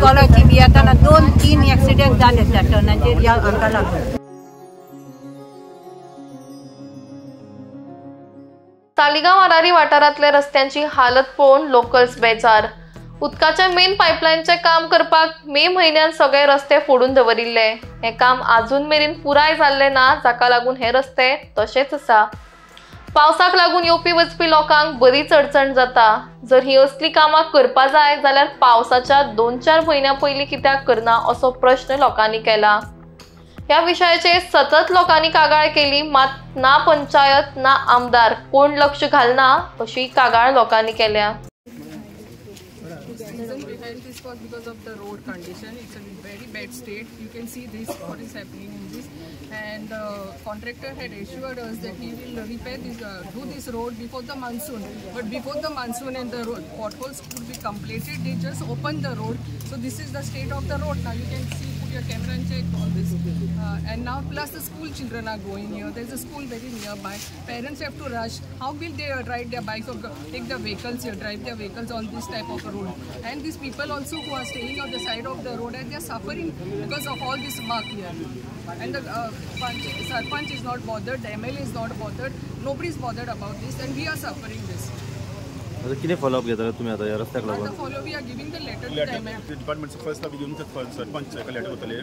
इस्कॉलाची बी येताना 2-3 ॲक्सिडेंट झाले त्या टर्नाचेर या हाका लागून. तालिगांव आरारी वाठारांतल्या रस्त्यांची हालत पळोवन लोकल्स बेजार. उदकाच्या मेन पायपलायनचे काम करपाक मे म्हयन्यात सगळे रस्ते फोडून दवरिल्ले. हे काम अजून मेरेन पुराय जाल्ले ना, जाका लागून हे रस्ते तसेच आसा. पावसाक लागून येवपी वचपी लोकांक बरीच अडचण जाता. जर ही असली कामां करपा जाय जाल्यार पावसाच्या 2-4 म्हयन्या पयलीं कित्याक करना असो प्रश्न लोकांनी केला. या विशयाचेर सतत लोकांनी कागाळ केली, मात ना पंचायत ना आमदार कोण लक्ष घालना अशी कागाळ लोकांनी केल्या. Reason behind this was because of the road condition. It's in very bad state. You can see this, what is happening in this. And the contractor had assured us that he will repair this, do this road before the monsoon. But before the monsoon and the road potholes could be completed, they just opened the road. So this is the state of the road. Now you can see, put your camera and check all this. And now plus the school children are going here. There's a school very nearby. Parents have to rush. How will they ride their bikes or take the vehicles here, drive their vehicles on this type of a road? And these people also who are staying on the side of the road, and they are suffering because of all this mark here. And the Sarpanch is not bothered, the MLA is not bothered, nobody is bothered about this, and we are suffering this. आता किती follow up घेता तुम्ही आता या रस्त्याक लागून? आता follow we are giving the letter to the MLA. The department first we give the Sarpanch a letter gotale,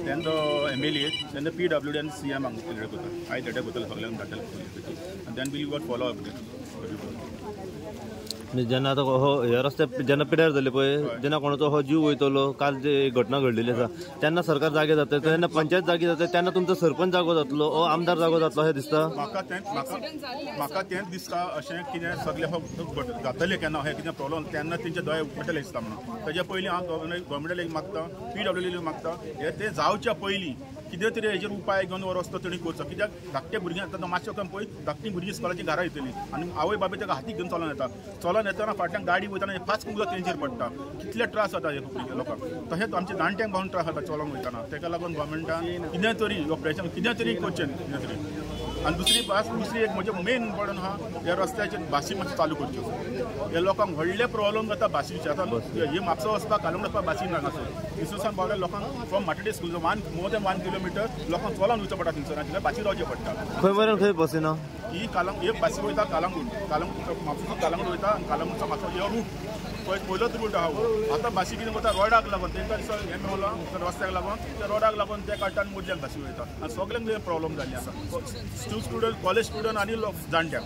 then the MLA, then the PWD and CM ang letter gotale. I letter gotale सगळ्यांक धाडले, and then we will follow up with जेन्ना आता हो ह्या रस्त्याक जेन्ना पिड्यार जाले पळय, जेन्ना कोणाचो हो जीव वयतलो, काल जे घटना घडलेली आसा तेन्ना सरकार जागे जाता, तेन्ना पंचायत जागी जाता, तेन्ना तुमचो सरपंच जागो जातलो, हो आमदार जागो जातलो अशें दिसता. म्हाका तेंच दिसता अशें कितें सगळे जातले केन्ना हे कितें प्रॉब्लम तेन्ना तेंचे दोळे उगडटले दिसता म्हणून. तेज्या पयलीं हांव गव्हर्मेंटाक मागता, PWDक मागता, हे ते जावच्या पयलीं कितें तरी हेजेर उपाय घेवन हो रस्तो तेणी करचो. कित्याक धाकटे भुरगीं आतां मातशें कमी पळय, धाकटी भुरगीं इस्कॉलाची घरा येतलीं आनी आवय बाबा ताका हातीक घेवन चलोन येताना फाटल्यान गाडी वयताना फास्ट उदक तेंचेर पडटा. कितले त्रास जाता हे लोकांक. तशेंच आमच्या जाणट्यांक भावन त्रास जाता चलोंक वयताना. ताका लागून गव्हर्मेंटान कितें तरी ऑपरेशन कितें तरी करचें कितें तरी. आनी दुसरी एक म्हणजे मेन इम्पॉर्टंट आहा, ह्या रस्त्याचेर बाशी मातशें चालू करच्यो. हे लोकांक व्हडले प्रॉब्लम जाता बाशीचे. आतां हे म्हापसा वचपाक कालंगूट वचपाक बाशी ना. दिसूसान पावल्या लोकांक फ्रॉम माटडे स्कूल मोर दॅन 1 किलोमिटर लोकांक चलोन वयचो पडटा थिंगसर, आनी बाशी रावचें पडटा. खंय मेरेन खंय बसी ना? ही एक बाशी वयता कालंगूट म्हापसून कालंगूट वयता, आनी कालंगूटचो म्हापसा हो रूट पयलोच रूट आहा. आतां बाशी कितें करता रोडाक लागून तेंकां हें मेवलां रस्त्याक लागून, त्या रोडाक लागून ते काडटा आनी मदल्यान बाशी वयता, आनी सगळ्यांक प्रॉब्लम जाल्ली आसा. स्टुडंट कॉलेज स्टुडंट आनी जाणट्यांक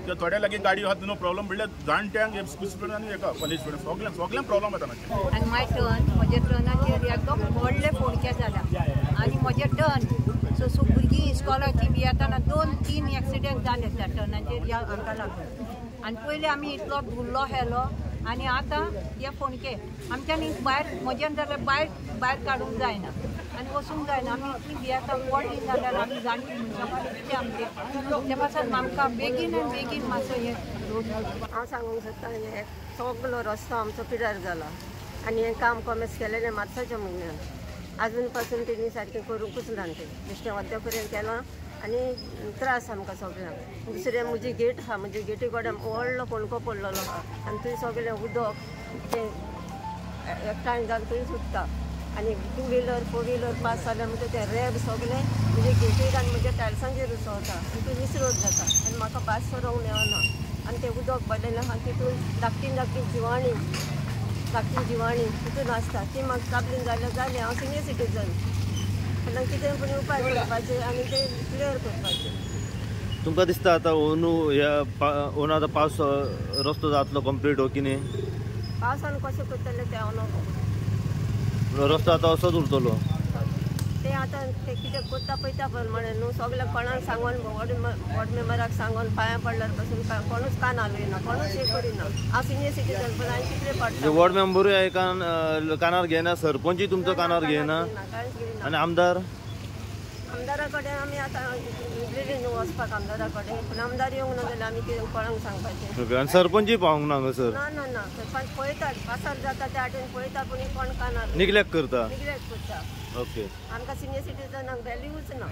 ते थोड्या लागीं गाडी आहात नो प्रॉब्लम म्हणल्यार जाणट्यांक स्कूल स्टुडंट आनी एका कॉलेज स्टुडंट सगळ्यांक प्रॉब्लम येता मातशें. आनी माय टर्न म्हज्या टर्नाचेर एकदम व्हडले फोडके जाल्या आनी म्हजें टर्न सो भुरगीं इस्कॉलाची बी येताना 2-3 ॲक्सिडेंट जाले त्या टर्नाचेर या हाका लागून. आनी पयलीं आमी इतलो धुल्लो हेलो आनी आतां हे फोणके आमच्यानी भायर म्हज्यान जाल्यार भायर काडूंक जायना आनी वचूंक जायना. आमी इतली भियेता पडली जाल्यार आमी जाणटी मनशां आमचे ते पासून आमकां बेगीन मातसो हे हांव सांगूंक सोदतां हे सगलो रस्तो आमचो पिड्यार जाला आनी हें काम कॉमेस केलेलें मार्चाच्या म्हयन्यान आजून पासून तेणी सारकें करूंकूच ना. ते बेश्टें अद्या पर्यंत केलां आनी त्रास आमकां सगळ्यांक. दुसरें म्हजी गेट आहा, म्हजे गेटी कडेन व्हडलो फोणको पडलेलो आहा आनी थंय सगळें उदक तें एकठांय जावन थंय सुट्टा आनी 2 व्हिलर 4 व्हिलर पास जाल्यार म्हणजे ते रेब सगळें म्हणजे गेटीर आनी म्हज्या टायल्सांचेर वता, तितून निसरोत जाता आनी म्हाका पास सरोंक मेळना. आनी तें उदक पडलेलें आहा तितून धाकटी जिवाणी तितून आसता, ती म्हाका कापलीन जालें. हांव सिनियर सिटीजन कितें पण उपाय करपाचे आनी ते क्लियर करपाचे. तुमकां दिसता आतां अंदू आतां पावस रस्तो जातलो कंप्लीट हो कितें? पावसान कशें करतले तें हांव नकळो. रस्तो आतां असोच उरतलो. ते आतां ते कितें करता पळयता प्रमाणे न्हू सगळ्या कोणाक सांगून वॉर्ड मेंबराक सांगून पांयां पडल्यार पासून कोणूच कान हालयना, कोणूच हे करिना. हांव सिनियर सिटीजन पण हांवें कितें पडटा. वॉर्ड मेंबरूय कानार घेयना, सरपंचूय तुमचो कानार घेयना आनी आमदारा कडेन आमी आतां रेडी न्हू वचपाक आमदारा कडेन, पूण आमदार येवंक ना जाल्यार आमी कितें कोणाक सांगपाचें. आनी सरपंचूय पावूंक ना हांगा सर? ना सरपंच पळयतात पासार जाता त्या वाटेन पळयता पूण कोण कानार निग्लेक्ट करता. ओके. आमकां सिनियर सिटीजनाक व्हॅल्यूच ना.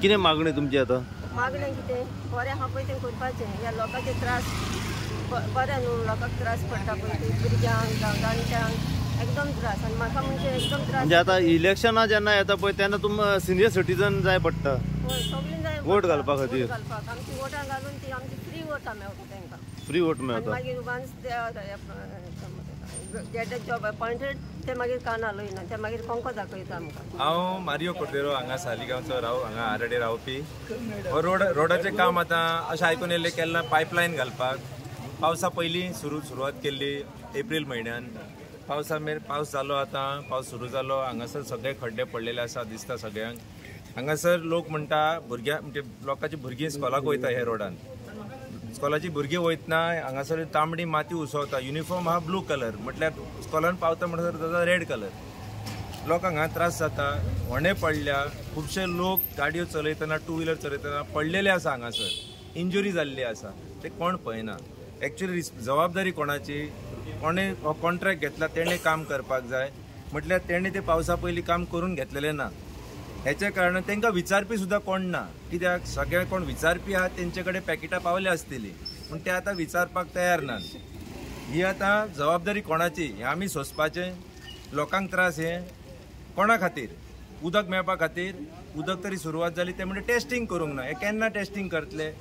कितें मागणी तुमची आतां? मागणें कितें बरें आहा पळय तें करपाचें. ह्या लोकांचे त्रास बरें न्हू, लोकांक त्रास पडटा पळय ती, भुरग्यांक जाणट्यांक एकदम त्रास. आनी म्हाका म्हणजे एकदम त्रास. म्हणजे आता इलेक्शनां जेन्ना येता पळय तेन्ना तुमकां सिनियर सिटीजन जाय पडटा सगळीं जाय वोट घालपा खातीर. आमची वोटां घालून ती आमची फ्री वोटां मेळटा तांकां. फ्री वोट मेळटा. मागीर वन्स गेट जॉब अपॉइंटेड ते मागीर काना लयना, ते मागीर कोंको दाखयता आमकां. हांव मारियो कोर्देरो हांगा सालिगांवचो हांगा आराडे रावपी. हो रोडाचें काम आतां अशें आयकून येयलें केन्ना पायपलायन घालपाक पावसा पयलीं सुरवात केल्ली एप्रील म्हयन्यान. पावस जालो आतां, पावस सुरू जालो, हांगासर सगळे खड्डे पडलेले आसा दिसता सगळ्यांक. हांगासर लोक म्हणटा म्हणजे लोकांची भुरगीं स्कॉलाक वयता हे रोडान. स्कॉलाची भुरगीं वयतना हांगासर तांबडी माती उसवता. युनिफॉर्म हा ब्लू कलर, म्हटल्यार स्कॉलान पावता म्हणसर ताजो रेड कलर. लोकांक हांगा त्रास जाता, व्हणे पडल्या. खुबशे लोक गाडयो चलयतना, टू व्हिलर चलयतना पडलेले आसा हांगासर, इंजुरी जाल्ली आसा. ते कोण पळयना. एक्चुअली जबाबदारी कोणाची? कोणे हो कॉन्ट्रॅक्ट घेतला तेणे काम करपाक जाय, म्हटल्यार तेणे ते पावसा पयलीं काम करून घेतलेलें ना. हेच्या कारणान तांकां विचारपी सुद्दां कोण ना. कित्याक सगळे कोण विचारपी आहात तेंचे कडेन पॅकेटां पावली आसतली, पूण ते आतां विचारपाक तयार नात. ही आतां जबाबदारी कोणाची? हें आमी सोंसपाचें. लोकांक त्रास हे कोणा खातीर? उदक मेळपा खातीर. उदक तरी सुरवात जाली ते म्हणजे टेस्टिंग करूंक ना. हे केन्ना टेस्टिंग करतले?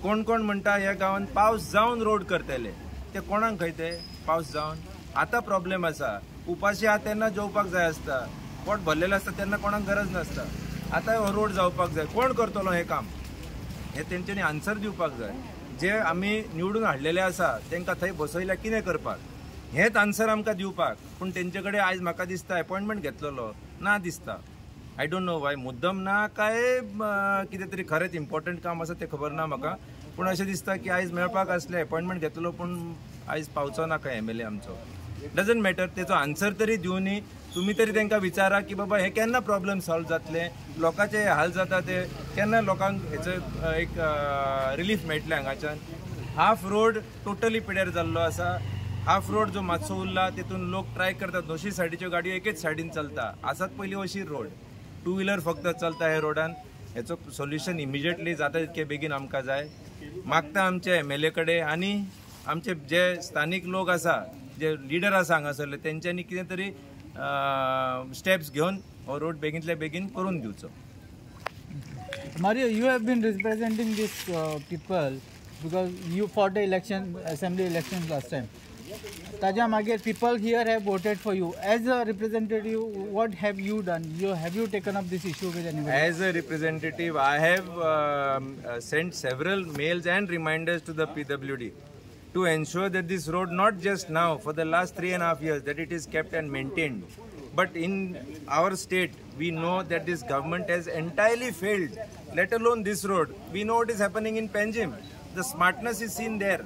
कोण कोण म्हणटा ह्या गांवांत पावस जावन रोड करतले. ते कोणाक खंय ते पावस जावन? आतां प्रॉब्लेम आसा. उपाशी आहा तेन्ना जेवपाक जाय आसता, पोट भरलेलें आसता तेन्ना कोणाक गरज नासता. आतां हो रोड जावपाक जाय. कोण करतलो हें काम? हे तेंच्यांनी आन्सर दिवपाक जाय. जे आमी निवडून हाडलेले आसा तांकां थंय बसयल्या कितें करपाक, हेंच आन्सर आमकां दिवपाक. पूण तेंचे कडेन आयज म्हाका दिसता अपॉयंटमेंट घेतलेलो ना दिसता. I don't know Y. मुद्दम ना काय कितें तरी खरेंच इम्पॉर्टंट काम आसा तें खबर ना म्हाका. पूण अशें दिसता की आयज मेळपाक आसलें, अपॉयंटमेंट घेतलो पूण आयज पावचो ना काय MLA आमचो. Doesn't matter. तेचो आन्सर तरी दिवनी. तुमी तरी तांकां विचारा की बाबा हे केन्ना प्रॉब्लेम सॉल्व जातले, लोकांचे हाल जाता ते केन्ना लोकांक हेचो एक रिलीफ मेळटलें हांगाच्यान. हाफ रोड टोटली पिड्यार जाल्लो आसा. हाफ रोड जो मातसो उरला तितून लोक ट्राय करतात. दोशी सायडीच्यो गाडयो एकेच सायडीन चलता. आसात पयलीं अशी रोड, टू व्हिलर फक्त चलता हे रोडान. हेचो सोल्युशन इमिजिएटली जाता तितके बेगीन आमकां जाय. मागता आमचे MLA कडेन आनी आमचे जे स्थानीक लोक आसा, जे लिडर आसा हांगासरले, तेंच्यांनी कितें तरी स्टेप्स घेवन हो रोड बेगींतल्या बेगीन करून दिवचो. Mario, you have been representing these people because you fought the election, assembly elections last time. Taja Magir, people here have voted for you. As a representative, what have you done? Have you taken up this issue with anybody? As a representative, I have sent several mails and reminders to the PWD to ensure that this road, not just now, for the last 3.5 years, that it is kept and maintained. But in our state, we know that this government has entirely failed, let alone this road. We know what is happening in Panjim. The smartness is seen there.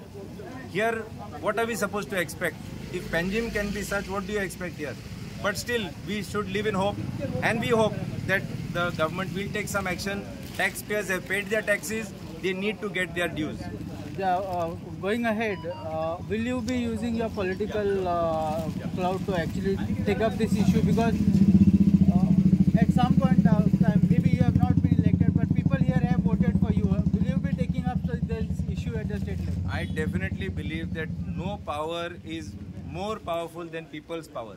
Here, what are we supposed to expect? If Panjim can be such, what do you expect here? But still, we should live in hope, and we hope that the government will take some action. Taxpayers have paid their taxes, they need to get their dues. Going ahead, will you be using your political clout to actually take up this issue? Because at some point of time, maybe you have not been elected, but people here have voted for you. Will you be taking up this issue at the state level? I definitely believe that no power is more powerful than people's power.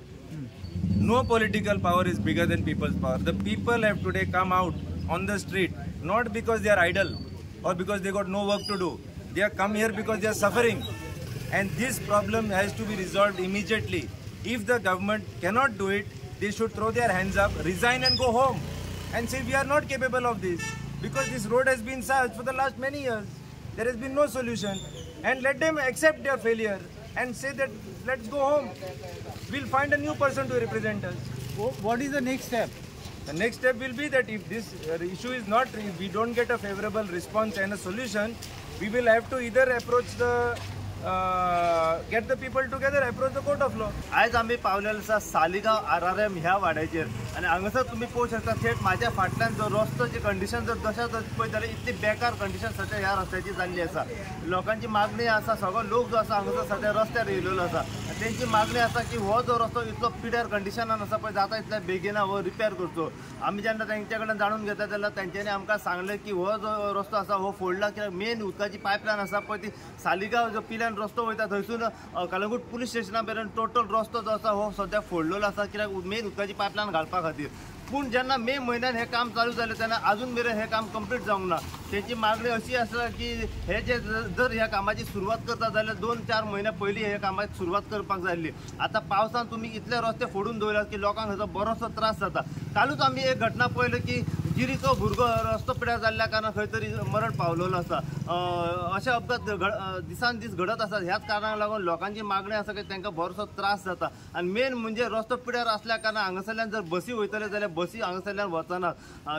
No political power is bigger than people's power. The people have today come out on the street, not because they are idle or because they got no work to do. They have come here because they are suffering. And this problem has to be resolved immediately. If the government cannot do it, they should throw their hands up, resign and go home. And say we are not capable of this. Because this road has been such for the last many years. There has been no solution. And let them accept their failure and say that let's go home. We'll find a new person to represent us. What is the next step? The next step will be that if this issue is not, if we don't get a favorable response and a solution, we will have to either approach the, get the people together, approach the court of law. आज आम्ही पावलेलो आसा Saligao RRM ह्या वाड्याचेर आनी हांगासर तुम्ही पळोवंक शकता थेट म्हाज्या फाटल्यान जो रस्त्याची कंडिशन जर तशेंच पळयत जाल्यार इतली बेकार कंडिशन सध्या ह्या रस्त्याची जाल्ली आसा. लोकांची मागणी आसा, सगळो लोक जो आसा हांगासर सध्या रस्त्यार येयलेलो आसा. त्यांची मागणी आसा की हो जो रस्तो इतलो पिड्यार कंडिशनान आसा पळय जाता इतल्या बेगीन हो रिपेअर करचो. आमी जेन्ना तेंच्या कडल्यान जाणून घेता जाल्यार तेंच्यांनी आमकां सांगलें की हो जो रस्तो आसा हो फोडला कित्याक मेन उदकाची पायपलायन आसा पळय ती सालिगांव जो पिल्यान रस्तो वयता थंयसून कलंगूट पुलीस स्टेशना मेरेन टोटल रस्तो जो आसा हो सद्या फोडलेलो आसा कित्याक मेन उदकाची पायपलायन घालपा खातीर. पूण जेन्ना मे म्हयन्यान हें काम चालू जालें तेन्ना अजून मेरेन हें काम कंप्लीट जावंक ना. तेंची मागणी अशी आसा की हे जे जर ह्या कामाची सुरवात करता जाल्यार 2-4 म्हयने पयलीं हे कामाची सुरवात करपाक जाय आसली. आतां पावसान तुमी इतले रस्ते फोडून दवरल्यात की लोकांक हाचो बरोसो त्रास जाता. कालूच आमी एक घटना पळयली की जिरीचो भुरगो रस्तो पिड्यार जाल्ल्या कारणान खंय तरी मरण पावलेलो आसा. अशे अपघात दिसान दीस घडत आसात. ह्याच कारणाक लागून लोकांची मागणी आसा की तांकां बरोसो त्रास जाता. आनी मेन म्हणजे रस्तो पिड्यार आसल्या कारणान हांगासरल्यान जर बसी वयतले जाल्यार बसी हांगासरल्यान वचनात.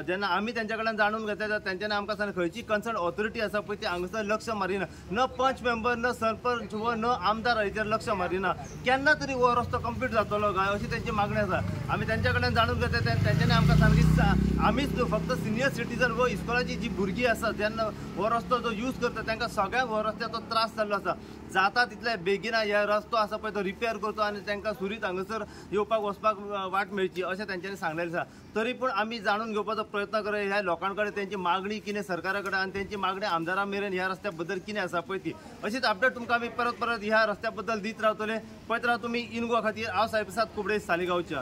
जेन्ना आमी तेंच्या कडल्यान जाणून घेता जाल्यार तेंच्यांनी आमकां सांगलें खंयची कन्सर्न ऑथॉरिटी आसा पळय ती हांगासर लक्ष मारिना. न पंच मेंबर न सरपंच व न आमदार हेचेर लक्ष मारिना. केन्ना तरी हो रस्तो कंप्लीट जातलो काय अशी तेंची मागणी आसा. आमी तेंच्या कडल्यान जाणून घेता तेंच्यांनी आमकां सांगली आमीच फक्त सिनियर सिटीजन व इस्कॉलाची जी भुरगीं आसा जेन्ना हो रस्तो जो यूज करता तांकां सगळ्यांक हो रस्त्याचो त्रास जाल्लो आसा. जाता तितल्या बेगीना हे रस्तो आसा पळय तो रिपेअर करचो आनी तांकां सुरीत हांगासर येवपाक वचपाक वाट मेळची अशें तेंच्यांनी सांगलेलें आसा. तरी पूण आमी जाणून घेवपाचो प्रयत्न करया ह्या लोकां कडेन तेंची मागणी कितें सरकारा कडेन आनी तेंची मागणी आमदारां मेरेन ह्या रस्त्या बद्दल कितें आसा पळय ती. अशीच अपडेट तुमकां आमी परत ह्या रस्त्या बद्दल दीत रावतले. पळयत राव तुमी इन गोवा खातीर हांव साईप्रसाद कुबडे सालिगांवच्यान.